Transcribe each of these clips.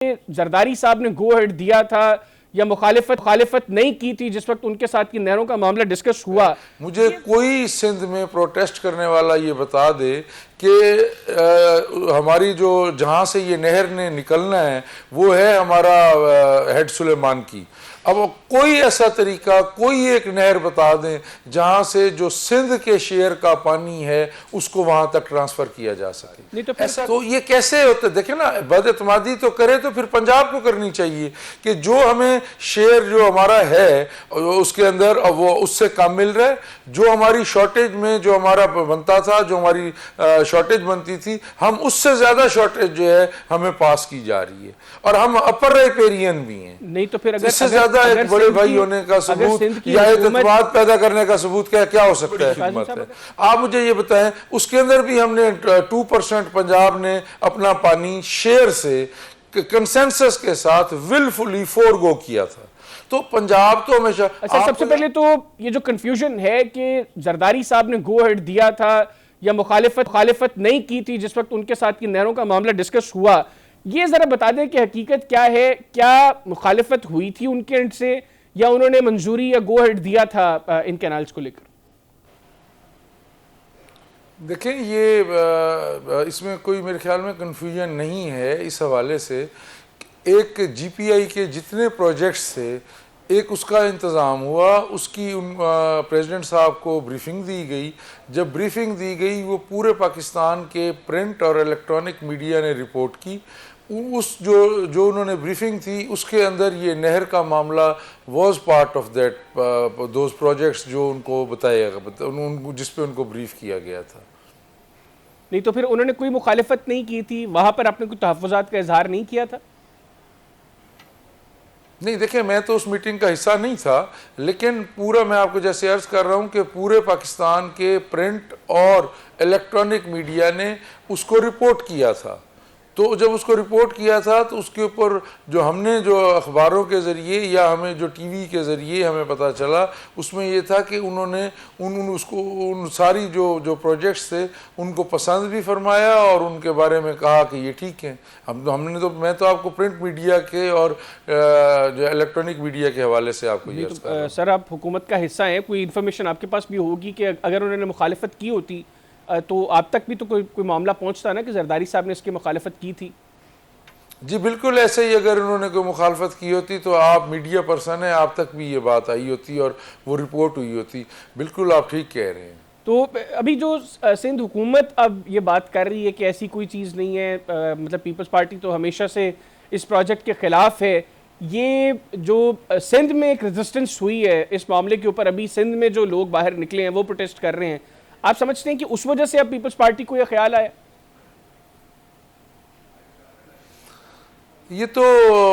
जरदारी साहब ने गो हेड दिया था या मुखालिफत नहीं की थी जिस वक्त उनके साथ की नहरों का मामला डिस्कस हुआ। मुझे कोई सिंध में प्रोटेस्ट करने वाला ये बता दे कि हमारी जो जहाँ से ये नहर ने निकलना है वो है हमारा हेड सुलेमान की। अब कोई ऐसा तरीका, कोई एक नहर बता दें जहाँ से जो सिंध के शेयर का पानी है उसको वहाँ तक ट्रांसफ़र किया जा सके। नहीं तो ऐसा तो ये कैसे होता है? देखें ना, बदएतमादी तो करे तो फिर पंजाब को करनी चाहिए कि जो हमें शेयर जो हमारा है उसके अंदर अब वो उससे कम मिल रहा है, जो हमारी शॉर्टेज में जो हमारा बनता था, जो हमारी शॉर्टेज बनती थी, हम उससे ज़्यादा शॉर्टेज जो है हमें पास की जा रही है और हम अपर राइपेरियन भी हैं। नहीं तो फिर इससे ज़्यादा एक बड़े भाई होने का सबूत या एतमाद पैदा करने का सबूत क्या हो सकता है? खिदमत है। आप मुझे ये बताएं, उसके अंदर भी हमने 2% पंजाब ने अपना पानी शेयर से कंसेंसस के साथ विलफुली फोरगो किया था। तो पंजाब तो हमेशा अच्छा, सबसे पहले तो ये जो कंफ्यूजन है कि जरदारी साहब ने गो हेड दिया था या मुखालिफत नहीं की थी जिस वक्त उनके साथ की नहरों का मामला डिस्कस हुआ, ये जरा बता दें कि हकीकत क्या है। क्या मुखालिफत हुई थी उनके एंड से या उन्होंने मंजूरी या गो हेड दिया था इन कैनाल्स को लेकर? देखें, ये इसमें कोई मेरे ख्याल में कन्फ्यूजन नहीं है इस हवाले से। एक जीपीआई के जितने प्रोजेक्ट्स थे, एक उसका इंतज़ाम हुआ, उसकी प्रेसिडेंट साहब को ब्रीफिंग दी गई। जब ब्रीफिंग दी गई वो पूरे पाकिस्तान के प्रिंट और इलेक्ट्रॉनिक मीडिया ने रिपोर्ट की। उस जो उन्होंने ब्रीफिंग थी उसके अंदर ये नहर का मामला was part of that those projects जो उनको बताया जिस पे उनको ब्रीफ किया गया था। नहीं तो फिर उन्होंने कोई मुखालिफत नहीं की थी, वहां पर आपने कोई तहफ़्फ़ुज़ात का इजहार नहीं किया था? नहीं, देखिए, मैं तो उस मीटिंग का हिस्सा नहीं था, लेकिन पूरा मैं आपको जैसे अर्ज कर रहा हूँ कि पूरे पाकिस्तान के प्रिंट और इलेक्ट्रॉनिक मीडिया ने उसको रिपोर्ट किया था। तो जब उसको रिपोर्ट किया था तो उसके ऊपर जो हमने जो अखबारों के ज़रिए या हमें जो टीवी के ज़रिए हमें पता चला, उसमें ये था कि उन्होंने उन सारी जो प्रोजेक्ट्स थे उनको पसंद भी फरमाया और उनके बारे में कहा कि ये ठीक है। मैं तो आपको प्रिंट मीडिया के और जो इलेक्ट्रॉनिक मीडिया के हवाले से आपको ये तो, सर, आप हुकूमत का हिस्सा हैं, कोई इन्फॉर्मेशन आपके पास भी होगी कि अगर उन्होंने मुखालिफत की होती तो आप तक भी तो कोई मामला पहुंचता ना कि जरदारी साहब ने इसकी मुखालिफत की थी? जी बिल्कुल, ऐसे ही अगर उन्होंने कोई मुखालफत की होती तो आप मीडिया पर्सन हैं, आप तक भी ये बात आई होती और वो रिपोर्ट हुई होती। बिल्कुल आप ठीक कह रहे हैं। तो अभी जो सिंध हुकूमत अब ये बात कर रही है कि ऐसी कोई चीज़ नहीं है, मतलब पीपल्स पार्टी तो हमेशा से इस प्रोजेक्ट के ख़िलाफ़ है। ये जो सिंध में एक रेजिस्टेंस हुई है इस मामले के ऊपर, अभी सिंध में जो लोग बाहर निकले हैं वो प्रोटेस्ट कर रहे हैं, आप समझते हैं कि उस वजह से अब पीपल्स पार्टी को यह ख्याल आया? ये तो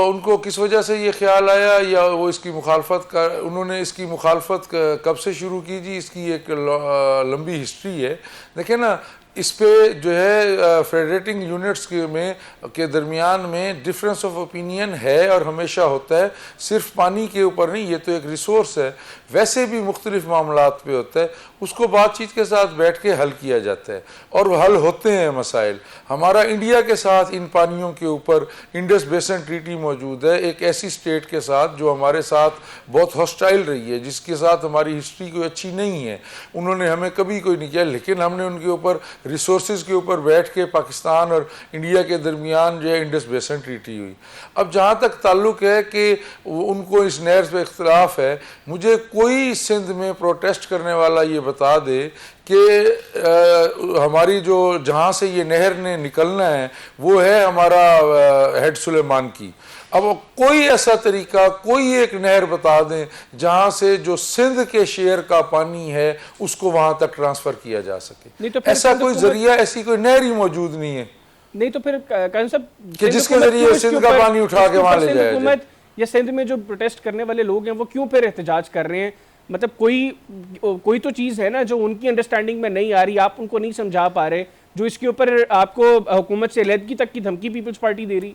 उनको किस वजह से ये ख्याल आया या वो इसकी मुखालफत कर उन्होंने इसकी मुखालफत कब से शुरू की जी, इसकी एक लंबी हिस्ट्री है। देखें ना, इस पे जो है फेडरेटिंग यूनिट्स के दरमियान में डिफरेंस ऑफ ओपिनियन है और हमेशा होता है। सिर्फ पानी के ऊपर नहीं, ये तो एक रिसोर्स है, वैसे भी मुख्तलिफ मामलात पे होता है। उसको बातचीत के साथ बैठ के हल किया जाता है और हल होते हैं मसाइल। हमारा इंडिया के साथ इन पानियों के ऊपर इंडस बेसिन ट्रीटी मौजूद है, एक ऐसी स्टेट के साथ जो हमारे साथ बहुत हॉस्टाइल रही है, जिसके साथ हमारी हिस्ट्री कोई अच्छी नहीं है। उन्होंने हमें कभी कोई नहीं किया, लेकिन हमने उनके ऊपर रिसोर्सेज के ऊपर बैठ के पाकिस्तान और इंडिया के दरमियान जो है इंडस बेसिन ट्रीटी हुई। अब जहाँ तक ताल्लुक़ है कि उनको इस नहर पर इख्तलाफ है, मुझे कोई सिंध में प्रोटेस्ट करने वाला ये बता दे कि हमारी जो जहाँ से ये नहर ने निकलना है वो है हमारा हेड सुलेमान की। अब कोई ऐसा तरीका, कोई एक नहर बता दें जहाँ से जो सिंध के शेयर का पानी है उसको वहाँ तक ट्रांसफ़र किया जा सके। तो ऐसा कोई जरिया, ऐसी कोई नहर ही मौजूद नहीं है। नहीं तो फिर कि जिसके जरिए सिंध का पानी उठा के वहाँ ले जाए। या सिंध में जो प्रोटेस्ट करने वाले लोग हैं वो क्यों फिर एहतजाज कर रहे हैं? मतलब कोई तो चीज़ है ना जो उनकी अंडरस्टैंडिंग में नहीं आ रही, आप उनको नहीं समझा पा रहे, जो इसके ऊपर आपको हुकूमत से अलहदगी तक की धमकी पीपल्स पार्टी दे रही।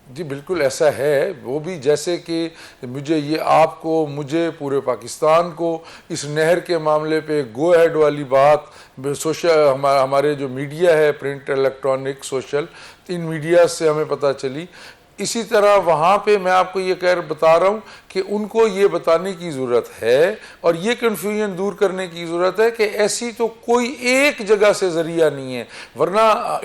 जी बिल्कुल ऐसा है। वो भी जैसे कि मुझे ये आपको, मुझे, पूरे पाकिस्तान को इस नहर के मामले पे गो अहेड वाली बात सोशल हमारे जो मीडिया है, प्रिंट, इलेक्ट्रॉनिक, सोशल, इन मीडिया से हमें पता चली। इसी तरह वहाँ पे मैं आपको ये बता रहा हूँ कि उनको ये बताने की ज़रूरत है और ये कन्फ्यूजन दूर करने की ज़रूरत है कि ऐसी तो कोई एक जगह से ज़रिया नहीं है, वरना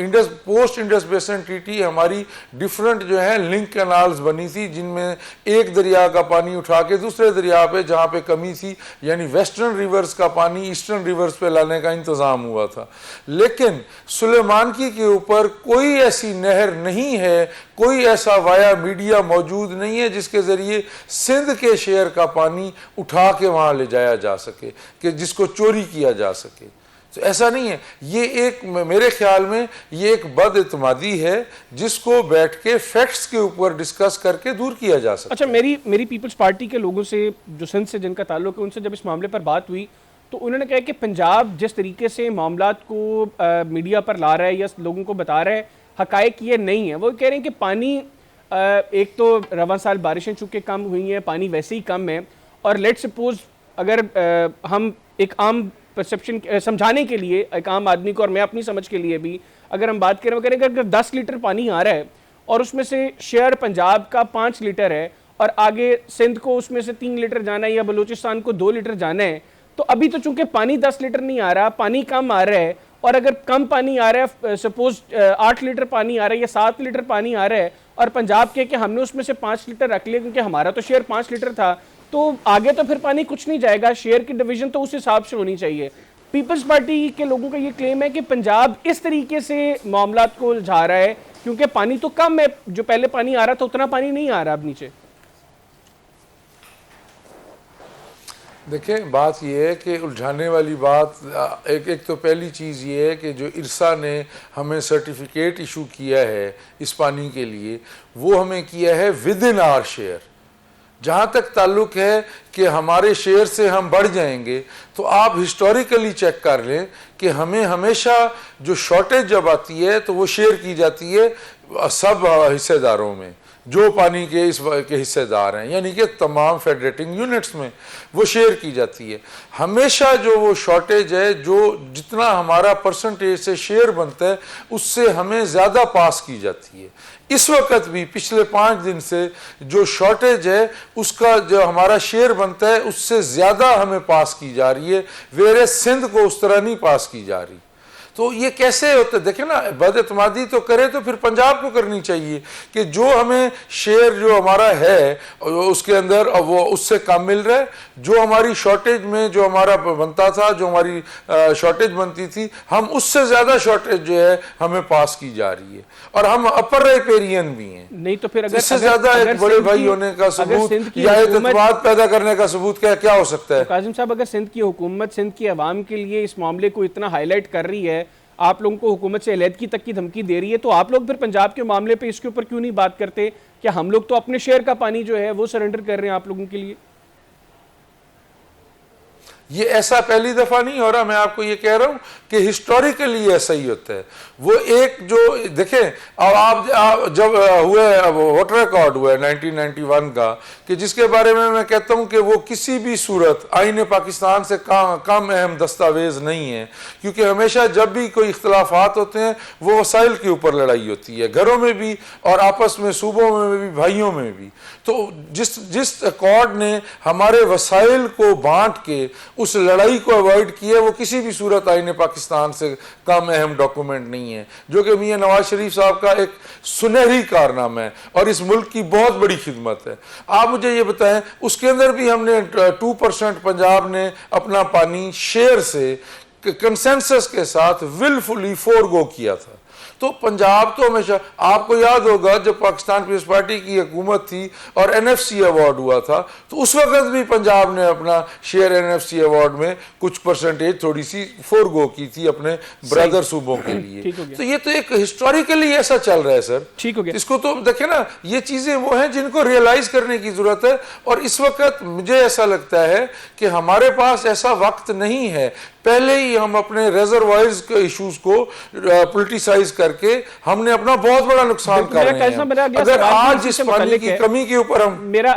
पोस्ट इंडस बेसिन ट्रीटी हमारी डिफरेंट जो है लिंक कैनाल्स बनी थी, जिनमें एक दरिया का पानी उठा के दूसरे दरिया पे जहाँ पे कमी थी, यानी वेस्टर्न रिवर्स का पानी ईस्टर्न रिवर्स पे लाने का इंतज़ाम हुआ था। लेकिन सुलेमानकी के ऊपर कोई ऐसी नहर नहीं है, कोई ऐसा वाया मीडिया मौजूद नहीं है जिसके ज़रिए सिंध के शहर का पानी उठा के वहाँ ले जाया जा सके, कि जिसको चोरी किया जा सके। तो ऐसा नहीं है। ये एक, मेरे ख्याल में ये एक बदइत्मादी है जिसको बैठ के फैक्ट्स के ऊपर डिस्कस करके दूर किया जा सकता। अच्छा, मेरी पीपल्स पार्टी के लोगों से, जो सिंध से जिनका ताल्लुक है, उनसे जब इस मामले पर बात हुई तो उन्होंने कहा कि पंजाब जिस तरीके से मामलात को मीडिया पर ला रहा है या लोगों को बता रहा है, हकायक ये नहीं है। वो कह रहे हैं कि पानी, एक तो रवां साल बारिशें चूँकि कम हुई हैं, पानी वैसे ही कम है, और लेट सपोज अगर हम एक आम परसेप्शन समझाने के लिए, एक आम आदमी को और मैं अपनी समझ के लिए भी अगर हम बात करें, अगर 10 लीटर पानी आ रहा है और उसमें से शेयर पंजाब का 5 लीटर है और आगे सिंध को उसमें से 3 लीटर जाना है या बलूचिस्तान को 2 लीटर जाना है, तो अभी तो चूंकि पानी 10 लीटर नहीं आ रहा, पानी कम आ रहा है, और अगर कम पानी आ रहा है, सपोज 8 लीटर पानी आ रहा है या 7 लीटर पानी आ रहा है, और पंजाब के कि हमने उसमें से 5 लीटर रख लिया क्योंकि हमारा तो शेयर 5 लीटर था, तो आगे तो फिर पानी कुछ नहीं जाएगा। शेयर की डिवीजन तो उस हिसाब से होनी चाहिए। पीपल्स पार्टी के लोगों का ये क्लेम है कि पंजाब इस तरीके से मामलात को उलझा रहा है क्योंकि पानी तो कम है, जो पहले पानी आ रहा था उतना पानी नहीं आ रहा अब नीचे। देखें, बात यह है कि उलझाने वाली बात, एक तो पहली चीज़ ये है कि जो इरसा ने हमें सर्टिफिकेट इशू किया है इस पानी के लिए, वो हमें किया है विद इन आवर शेयर। जहाँ तक ताल्लुक़ है कि हमारे शेयर से हम बढ़ जाएंगे, तो आप हिस्टोरिकली चेक कर लें कि हमें हमेशा जो शॉर्टेज जब आती है तो वो शेयर की जाती है सब हिस्सेदारों में, जो पानी के के हिस्सेदार हैं, यानी कि तमाम फेडरेटिंग यूनिट्स में वो शेयर की जाती है। हमेशा जो वो शॉर्टेज है, जो जितना हमारा परसेंटेज से शेयर बनता है उससे हमें ज़्यादा पास की जाती है। इस वक्त भी पिछले 5 दिन से जो शॉर्टेज है उसका जो हमारा शेयर बनता है उससे ज़्यादा हमें पास की जा रही है, वेरे सिंध को उस तरह नहीं पास की जा रही। तो ये कैसे होता है? देखें ना, बदइत्मादी तो करे तो फिर पंजाब को करनी चाहिए कि जो हमें शेयर जो हमारा है उसके अंदर वो उससे कम मिल रहा है, जो हमारी शॉर्टेज में जो हमारा बनता था, जो हमारी शॉर्टेज बनती थी, हम उससे ज़्यादा शॉर्टेज जो है हमें पास की जा रही है, और हम अपर राइपेरियन भी हैं। नहीं तो फिर इससे ज़्यादा एक बड़े भाई होने का सबूत या एतमाद पैदा करने का सबूत क्या हो सकता है? काजिम साहब, अगर सिंध की हुकूमत सिंध की आवाम के लिए इस मामले को इतना हाईलाइट कर रही है, आप लोगों को हुकूमत से अलहदगी तक की धमकी दे रही है, तो आप लोग फिर पंजाब के मामले पे इसके ऊपर क्यों नहीं बात करते कि हम लोग तो अपने शेयर का पानी जो है वो सरेंडर कर रहे हैं आप लोगों के लिए? ये ऐसा पहली दफ़ा नहीं हो रहा, मैं आपको ये कह रहा हूँ कि हिस्टोरिकली ऐसा ही होता है। वो एक जो देखें, अब आप जब हुए वोटर रिकॉर्ड हुआ 1991 का, कि जिसके बारे में मैं कहता हूँ कि वो किसी भी सूरत आईन पाकिस्तान से कम अहम दस्तावेज़ नहीं है, क्योंकि हमेशा जब भी कोई इख्तलाफात होते हैं वो वसाइल के ऊपर लड़ाई होती है, घरों में भी और आपस में, सूबों में भी, भाइयों में भी। तो जिस अकॉर्ड ने हमारे वसाइल को बांट के उस लड़ाई को अवॉइड किया, वो किसी भी सूरत आईन पाकिस्तान से कम अहम डॉक्यूमेंट नहीं है, जो कि मियां नवाज शरीफ साहब का एक सुनहरी कारनामा है और इस मुल्क की बहुत बड़ी खिदमत है। आप मुझे ये बताएं, उसके अंदर भी हमने 2% पंजाब ने अपना पानी शेयर से कंसेंसस के साथ विलफुली फोरगो किया था। तो पंजाब तो हमेशा, आपको याद होगा जब पाकिस्तान पीपल्स पार्टी की हुकूमत थी और NFC अवार्ड हुआ था, तो उस वक्त भी पंजाब ने अपना शेयर NFC अवार्ड में कुछ परसेंटेज थोड़ी सी फोरगो की थी अपने ब्रदर सूबों के लिए। तो ये तो एक हिस्टोरिकली ऐसा चल रहा है सर। ठीक हो गया। इसको तो देखे ना, ये चीजें वो हैं जिनको रियलाइज करने की जरूरत है, और इस वक्त मुझे ऐसा लगता है कि हमारे पास ऐसा वक्त नहीं है। पहले ही हम अपने रिजर्वायर्स के इश्यूज को पॉलिटिसाइज कर करके हमने अपना बहुत बड़ा नुकसान कर मेरा रहे कैसा- मेरा हैं। अगला अगर सवाल भी आज इसी इस से पानी मुताल्लिक की है। कमी के ऊपर हम मेरा